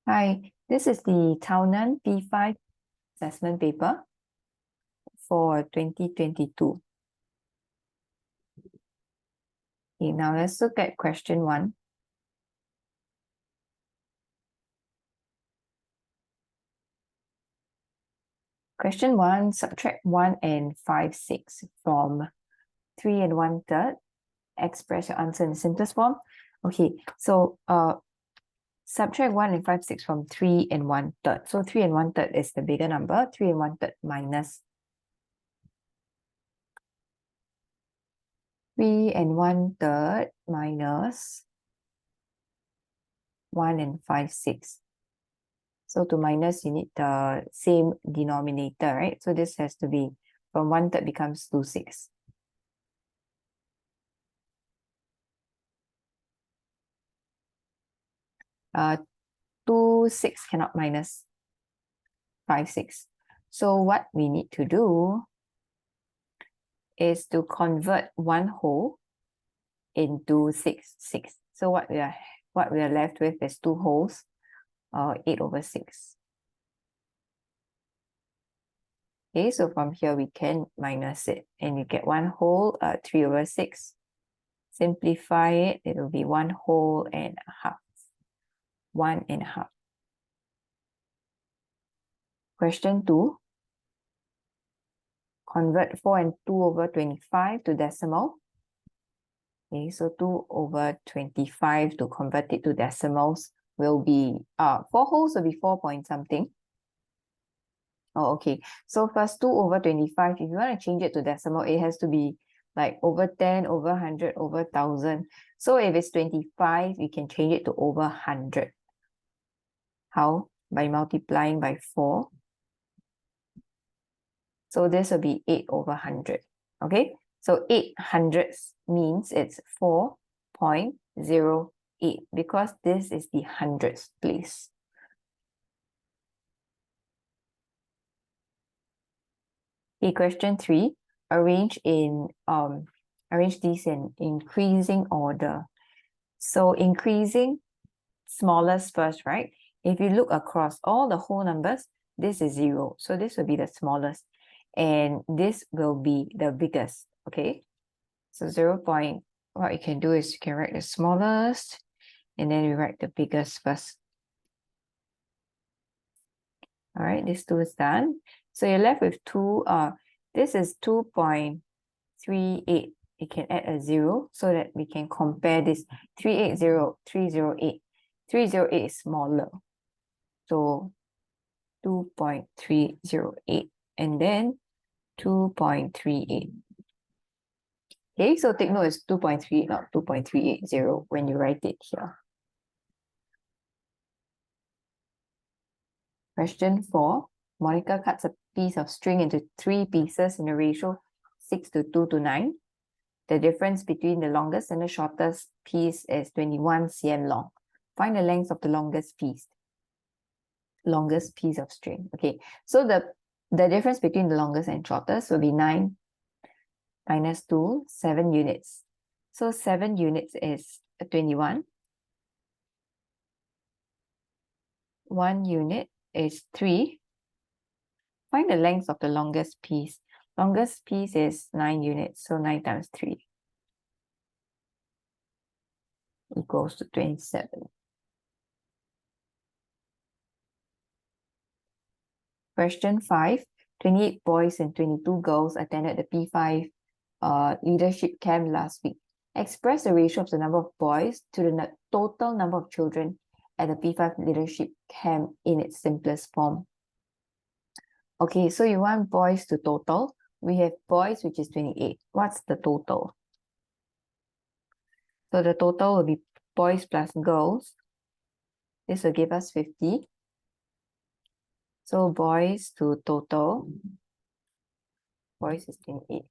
Hi, this is the Tao Nan P5 assessment paper for 2022. Okay, now let's look at question 1. Question 1, subtract 1 and 5/6 from 3 and 1/3. Express your answer in the simplest form. Okay, so subtract 1 and 5/6 from 3 and 1/3. So 3 and 1/3 is the bigger number. 3 and 1/3 minus 3 and 1/3 minus 1 and 5/6. So to minus, you need the same denominator, right? So this has to be from 1/3 becomes 2/6. Uh, 2/6 cannot minus 5/6. So what we need to do is to convert 1 whole into 6/6. So what we are left with is 2 wholes, 8/6. Okay, so from here we can minus it, and you get 1 whole, 3/6. Simplify it, it will be 1 whole and a half. 1 and a half. Question 2. Convert 4 and 2/25 to decimal. Okay, so 2/25 to convert it to decimals will be 4 wholes will be 4 point something. Oh, okay. So first 2/25, if you want to change it to decimal, it has to be like over 10, over 100, over 1,000. So if it's 25, we can change it to over 100. How? By multiplying by 4. So this will be 8/100. Okay, so 8/100 means it's 4.08 because this is the hundredths place. Okay, question 3. Arrange these in increasing order. So increasing smallest first, right? If you look across all the whole numbers, this is 0. So this will be the smallest. And this will be the biggest, okay? So 0. What you can do is you can write the smallest, and then you write the biggest first. All right, this 2 is done. So you're left with 2. This is 2.38. You can add a 0 so that we can compare this. 380, 308. 308 is smaller. So 2.308. And then 2.38. Okay, so take note it's 2.3, not 2.380 when you write it here. Question 4. Monica cuts a piece of string into 3 pieces in a ratio 6:2:9. The difference between the longest and the shortest piece is 21 cm long. Find the length of the longest piece. Longest piece of string. Okay, so the difference between the longest and shortest will be 9 minus 2, 7 units. So 7 units is 21. 1 unit is 3. Find the length of the longest piece. Longest piece is 9 units, so 9 times 3 equals to 27. Question 5. 28 boys and 22 girls attended the P5 leadership camp last week. Express the ratio of the number of boys to the total number of children at the P5 leadership camp in its simplest form. Okay, so you want boys to total. We have boys, which is 28. What's the total? So the total will be boys plus girls. This will give us 50. So boys to total. Boys is 28.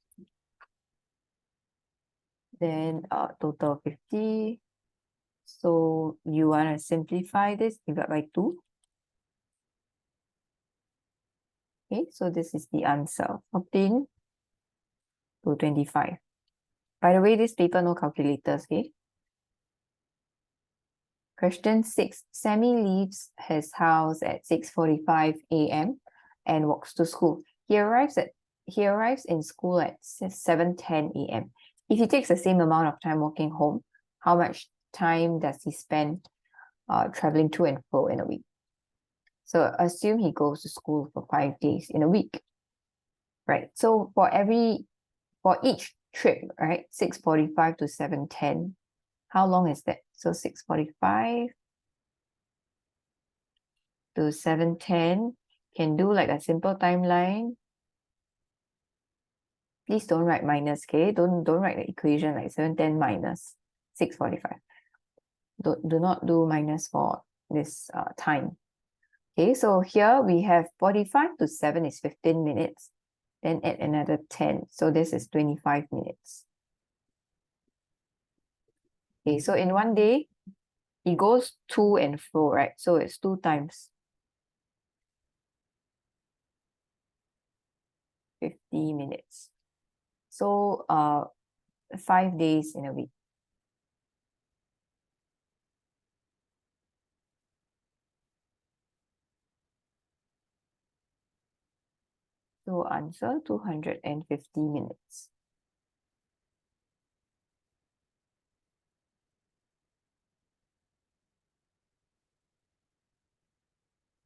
Then total 50. So you want to simplify this, divide by 2. Okay, so this is the answer, 14 to 25. By the way, this paper no calculators, okay? Question 6. Sammy leaves his house at 6:45 a.m. and walks to school. He arrives in school at 7:10 a.m. If he takes the same amount of time walking home, how much time does he spend traveling to and fro in a week? So assume he goes to school for 5 days in a week. Right. So for each trip, right, 6:45 to 7:10, how long is that? So 6:45 to 7:10, can do like a simple timeline. Please don't write minus, okay? Don't write the equation like 7:10 minus 6:45. Do not do minus for this time. Okay, so here we have 45 to 7 is 15 minutes. Then add another 10. So this is 25 minutes. Okay, so in one day, it goes to and fro, right? So it's 2 times 50 minutes. So 5 days in a week. So answer 250 minutes.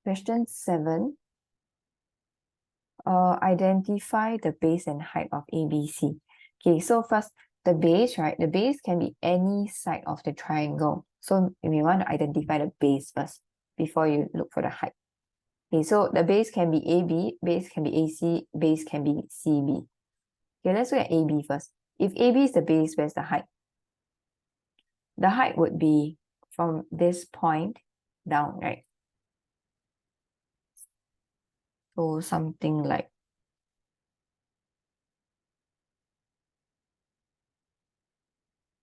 Question 7. Identify the base and height of ABC. Okay, so first, the base, right? The base can be any side of the triangle. So we want to identify the base first before you look for the height. Okay, so the base can be AB, base can be AC, base can be CB. Okay, let's look at AB first. If AB is the base, where's the height? The height would be from this point down, right? So something like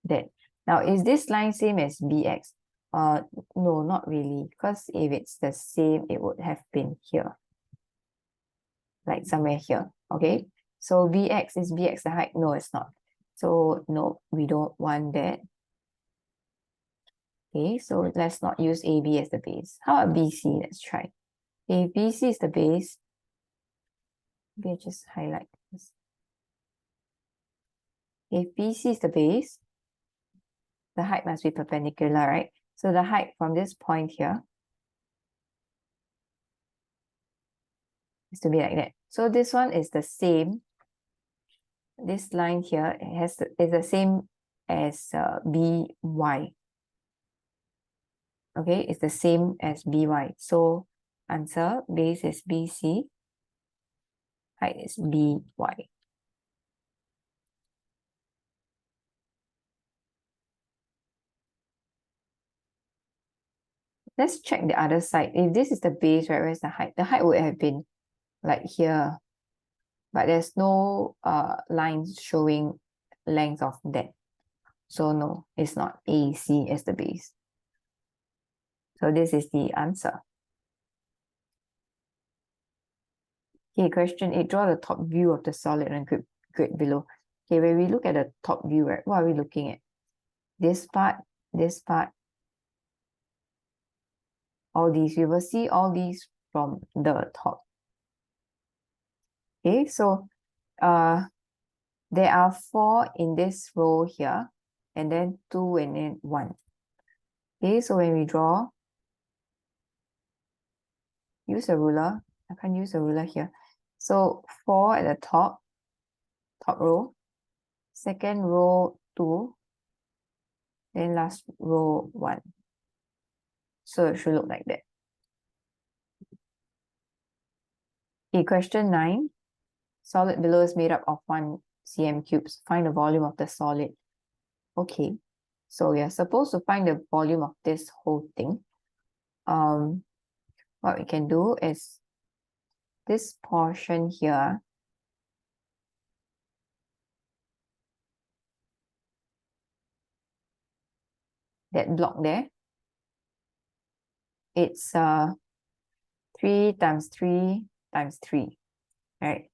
that. Now, is this line same as BX? No, not really, because if it's the same, it would have been here, like somewhere here, okay? So BX, is BX the height? No, it's not. So no, we don't want that. Okay, so let's not use AB as the base. How about BC? Let's try. If BC is the base, maybe just highlight this. If BC is the base, the height must be perpendicular, right? So the height from this point here is to be like that. So this one is the same. This line here is the same as BY. Okay, it's the same as BY. So answer, base is BC, height is BY. Let's check the other side. If this is the base, right, where's the height? The height would have been like here, but there's no lines showing length of that. So no, it's not AC as the base. So this is the answer. Okay, question 8. Draw the top view of the solid and grid below. Okay, when we look at the top view, right, what are we looking at? This part, all these. We will see all these from the top. Okay, so there are 4 in this row here, and then 2 and then 1. Okay, so when we draw, use a ruler. I can't use a ruler here. So 4 at the top row, second row 2, then last row 1. So it should look like that. Okay, question 9. Solid below is made up of 1 cm cubes. Find the volume of the solid. Okay, so we are supposed to find the volume of this whole thing. What we can do is this portion here, that block there, it's 3 times 3 times 3, right?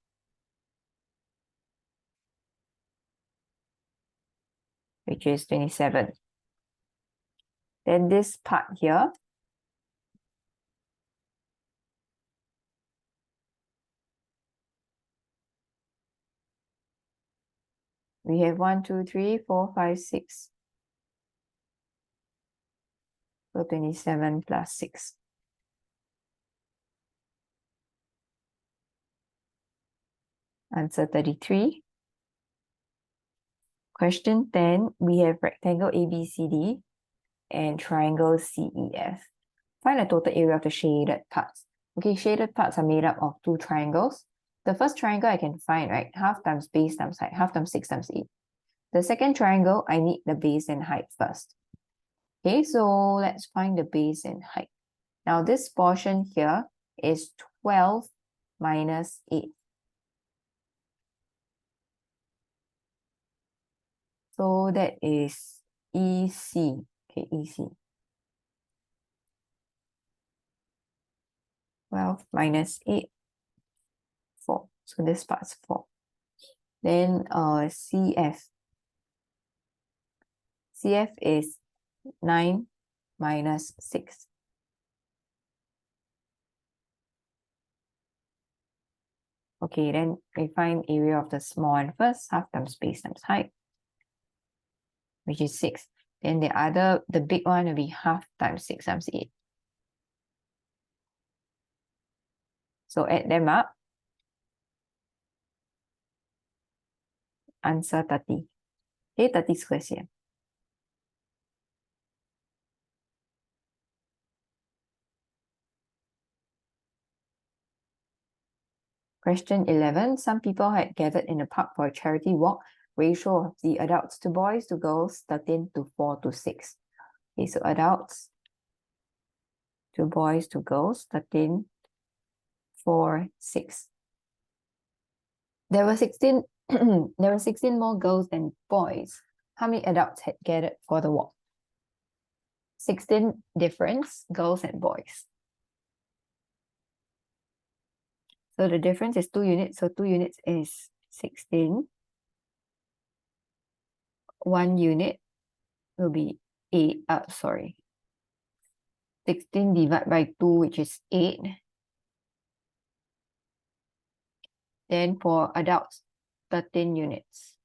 Which is 27. Then this part here, we have 1, 2, 3, 4, 5, 6. So 27 plus 6. Answer 33. Question 10, we have rectangle ABCD and triangle CEF. Find the total area of the shaded parts. Okay, shaded parts are made up of two triangles. The first triangle I can find, right? Half times base times height, half times 6 times 8. The second triangle, I need the base and height first. Okay, so let's find the base and height. Now this portion here is 12 minus 8. So that is EC. Okay, EC. 12 minus 8, 4. So this part's 4. Then CF. CF is 9 minus 6. Okay, then we find area of the small one first, half times base times height, which is 6. Then the big one will be half times 6 times 8. So add them up. Answer 30. Okay, 30 squares here. Question 11. Some people had gathered in the park for a charity walk. Ratio of the adults to boys to girls, 13 to 4 to 6. Okay, so adults to boys to girls, 13, 4, 6. There were 16 there were 16 more girls than boys. How many adults had gathered for the walk? 16 difference, girls and boys. So the difference is 2 units. So 2 units is 16. 1 unit will be 8. 16 divided by 2, which is 8. Then for adults, 13 units.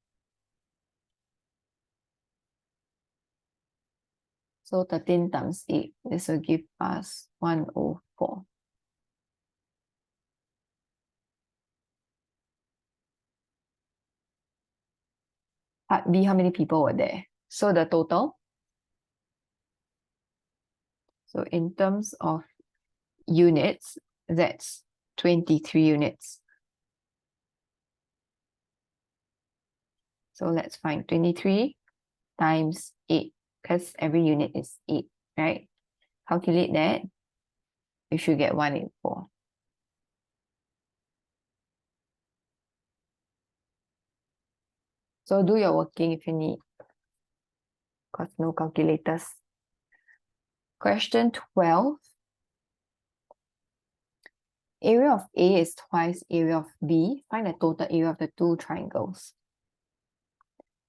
So 13 times 8. This will give us 104. Part B, how many people were there? So the total. So in terms of units, that's 23 units. So let's find 23 times 8, because every unit is 8, right? Calculate that. You should get 184. So do your working if you need, because no calculators. Question 12. Area of A is twice area of B. Find the total area of the two triangles.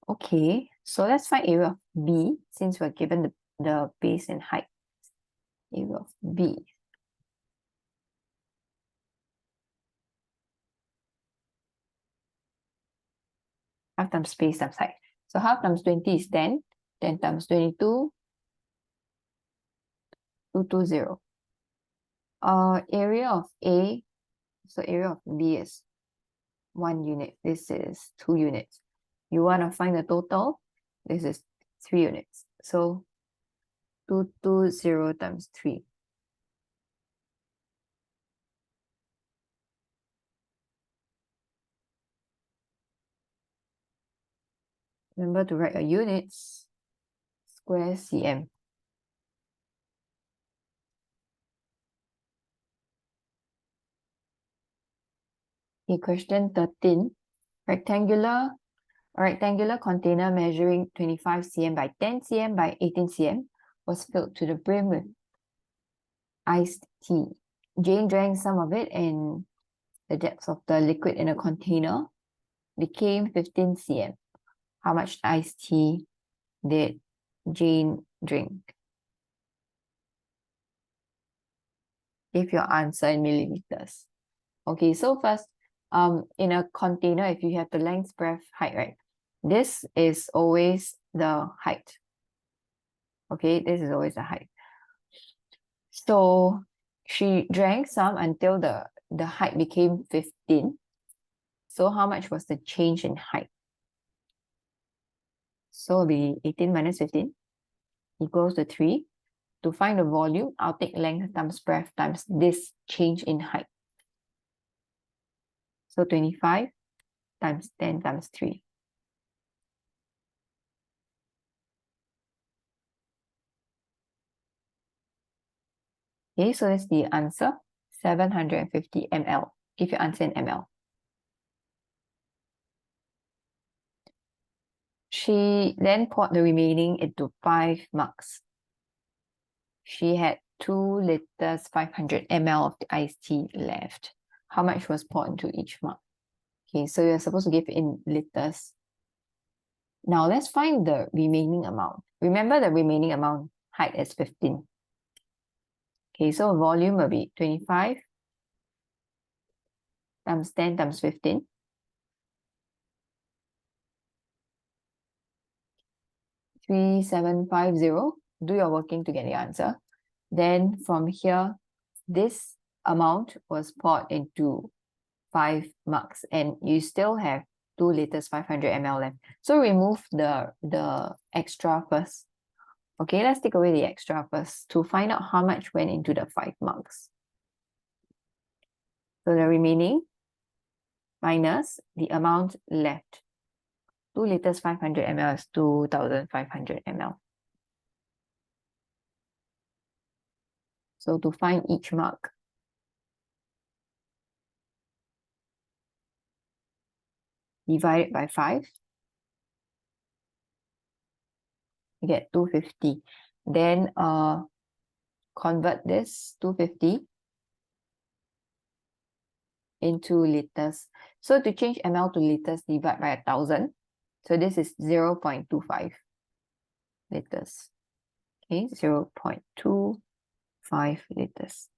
Okay, so let's find area of B since we're given the base and height. Area of B. Half times base times height. So half times 20 is 10. 10 times 22, 220. Area of A, so area of B is 1 unit. This is 2 units. You want to find the total. This is 3 units. So 220 times 3. Remember to write your units. Square cm. Okay, question 13. A rectangular container measuring 25 cm by 10 cm by 18 cm was filled to the brim with iced tea. Jane drank some of it and the depth of the liquid in a container became 15 cm. How much iced tea did Jane drink? Give your answer in milliliters. Okay, so first, in a container, if you have the length, breadth, height, right? This is always the height. Okay, this is always the height. So she drank some until the height became 15. So how much was the change in height? So it'll be 18 minus 15 equals to 3. To find the volume, I'll take length times breadth times this change in height. So 25 times 10 times 3. Okay, so that's the answer, 750 ml. Give your answer in ml. She then poured the remaining into 5 mugs. She had 2 liters, 500 ml of the iced tea left. How much was poured into each mug? Okay, so you're supposed to give in liters. Now let's find the remaining amount. Remember the remaining amount, height is 15. Okay, so volume will be 25 times 10 times 15. 3750. Do your working to get the answer. Then from here, this amount was poured into 5 mugs, and you still have 2 liters 500 ml left. So remove the extra first. Okay, let's take away the extra first to find out how much went into the 5 mugs. So the remaining minus the amount left. 2 liters 500 ml is 2,500 ml. So to find each mug, divide it by 5. You get 250. Then convert this 250 into liters. So to change ml to liters, divide by 1,000. So this is 0.25 liters. Okay, 0.25 liters.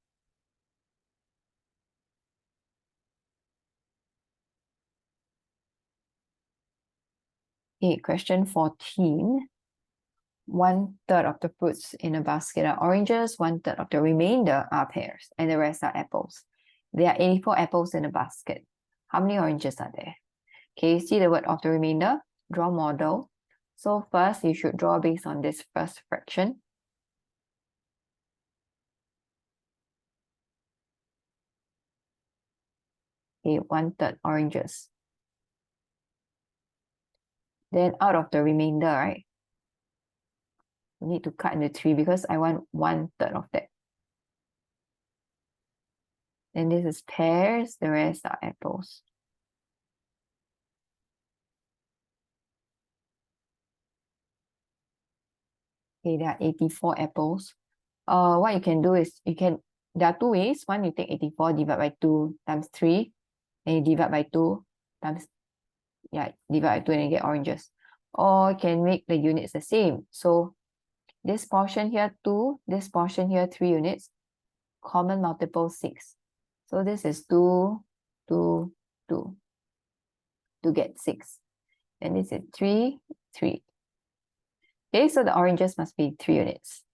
Okay, question 14. 1/3 of the fruits in a basket are oranges, 1/3 of the remainder are pears, and the rest are apples. There are 84 apples in a basket. How many oranges are there? Okay, see the word of the remainder, draw model. So first, you should draw based on this first fraction. Okay, 1/3 oranges. Then out of the remainder, right? You need to cut into 3 because I want 1/3 of that. Then this is pears, the rest are apples. Okay, there are 84 apples. What you can do is there are 2 ways. One, you take 84, divide by 2 times 3, and you divide by 2 times, divide by 2 and you get oranges. Or you can make the units the same. So this portion here 2, this portion here 3 units, common multiple 6. So this is 2, 2, 2 to get 6. And this is 3, 3. Okay, so the oranges must be 3 units.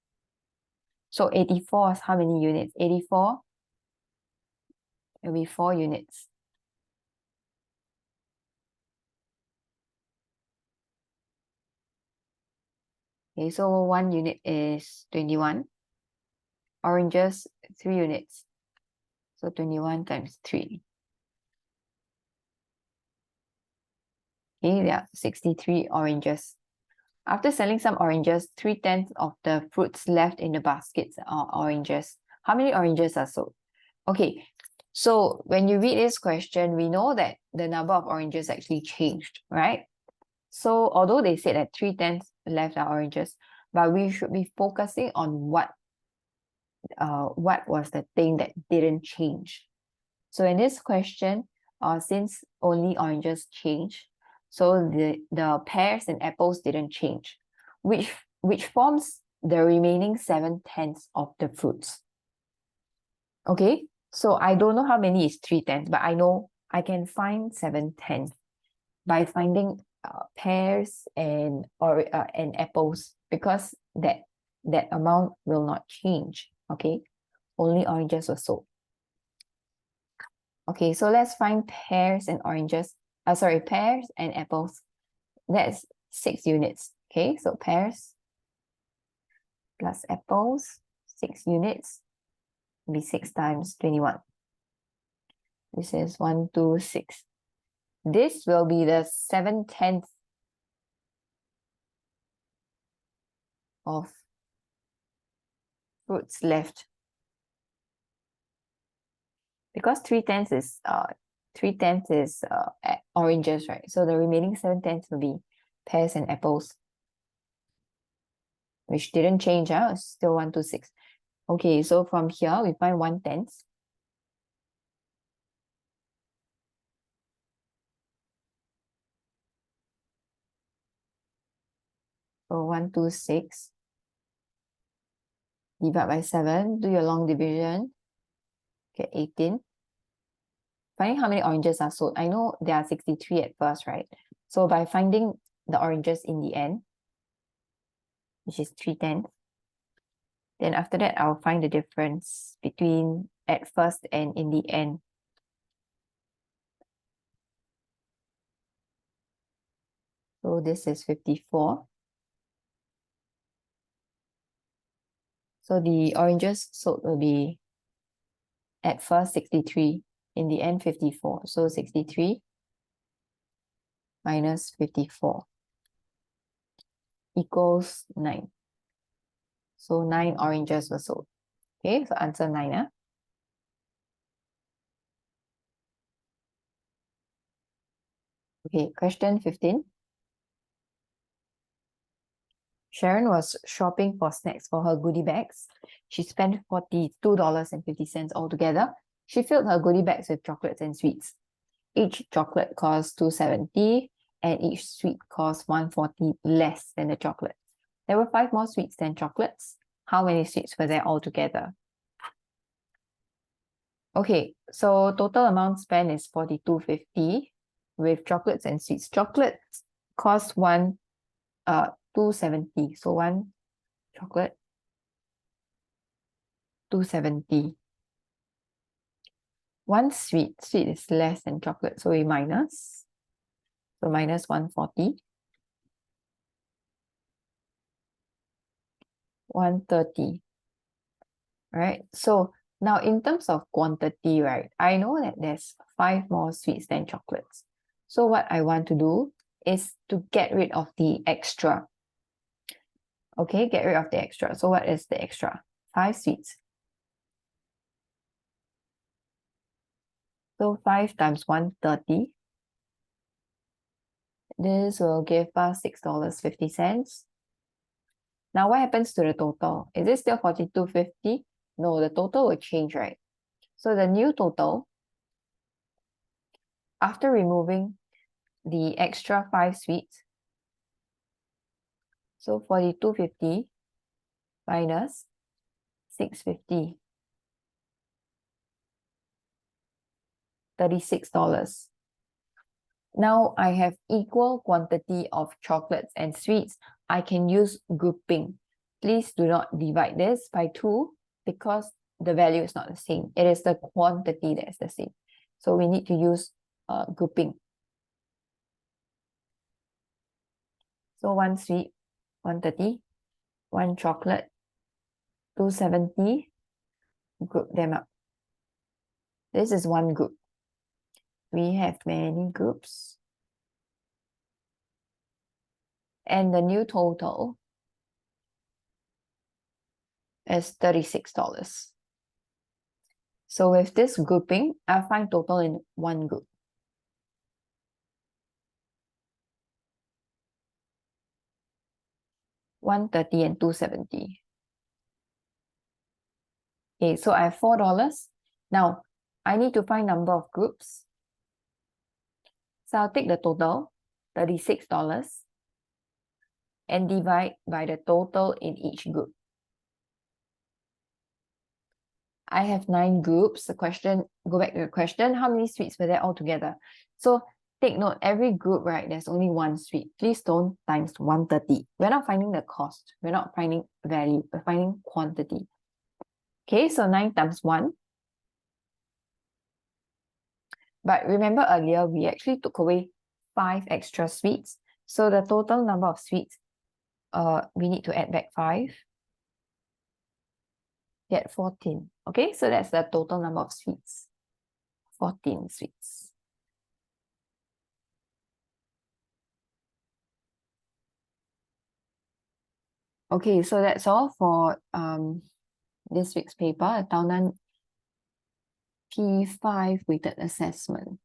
So 84 is how many units? 84, it will be 4 units. Okay, so 1 unit is 21. Oranges, 3 units. So 21 times 3. Okay, there are 63 oranges. After selling some oranges, 3/10 of the fruits left in the baskets are oranges. How many oranges are sold? Okay, so when you read this question, we know that the number of oranges actually changed, right? So although they said that 3/10 left are oranges, but we should be focusing on what was the thing that didn't change. So in this question, since only oranges changed, so the pears and apples didn't change, which forms the remaining 7/10 of the fruits. Okay, so I don't know how many is 3/10, but I know I can find 7/10 by finding pears and apples, because that amount will not change. Okay, only oranges were sold. Okay, so let's find pears and oranges. Pears and apples. That's 6 units. Okay, so pears plus apples, 6 units, will be 6 times 21. This is 1, 2, 6. This will be the 7/10 of fruits left. Because 3/10 is oranges, right? So the remaining 7/10 will be pears and apples, which didn't change. It's still 1, 2, 6. Okay, so from here we find 1/10. So 1, 2, 6. Divide by 7. Do your long division. Get 18. Finding how many oranges are sold. I know there are 63 at first, right? So by finding the oranges in the end, which is 3/10, then after that, I'll find the difference between at first and in the end. So this is 54. So the oranges sold will be at first 63, in the end 54. So 63 minus 54 equals 9. So 9 oranges were sold. Okay, so answer 9. Okay, question 15. Sharon was shopping for snacks for her goodie bags. She spent $42.50 altogether. She filled her goodie bags with chocolates and sweets. Each chocolate cost $2.70 and each sweet cost $1.40 less than the chocolate. There were 5 more sweets than chocolates. How many sweets were there altogether? Okay, so total amount spent is $42.50 with chocolates and sweets. Chocolates cost $2.70. So 1 chocolate, $2.70. 1 sweet is less than chocolate, so we minus. So minus $1.40. 130. Right? So now in terms of quantity, right, I know that there's 5 more sweets than chocolates. So what I want to do is to get rid of the extra. Okay, get rid of the extra. So what is the extra? 5 sweets. So 5 times 130. This will give us $6.50. Now what happens to the total? Is it still $42.50? No, the total will change, right? So the new total, after removing the extra 5 sweets, so $42.50 minus $6.50, $36. Now I have equal quantity of chocolates and sweets. I can use grouping. Please do not divide this by 2 because the value is not the same. It is the quantity that is the same. So we need to use grouping. So 1 sweet, 130, 1 chocolate, 270. Group them up. This is 1 group. We have many groups. And the new total is $36. So with this grouping, I'll find total in 1 group. $130 and $270. Okay, so I have $4. Now, I need to find number of groups. So I'll take the total, $36, and divide by the total in each group. I have 9 groups. The question, go back to the question, how many sweets were there altogether? So take note, every group, right, there's only 1 sweet. Please don't times 130. We're not finding the cost. We're not finding value. We're finding quantity. Okay, so 9 times 1. But remember earlier, we actually took away 5 extra sweets. So the total number of sweets, we need to add back 5. Get 14. Okay, so that's the total number of sweets. 14 sweets. Okay, so that's all for this week's paper, Tao Nan P5 weighted assessment.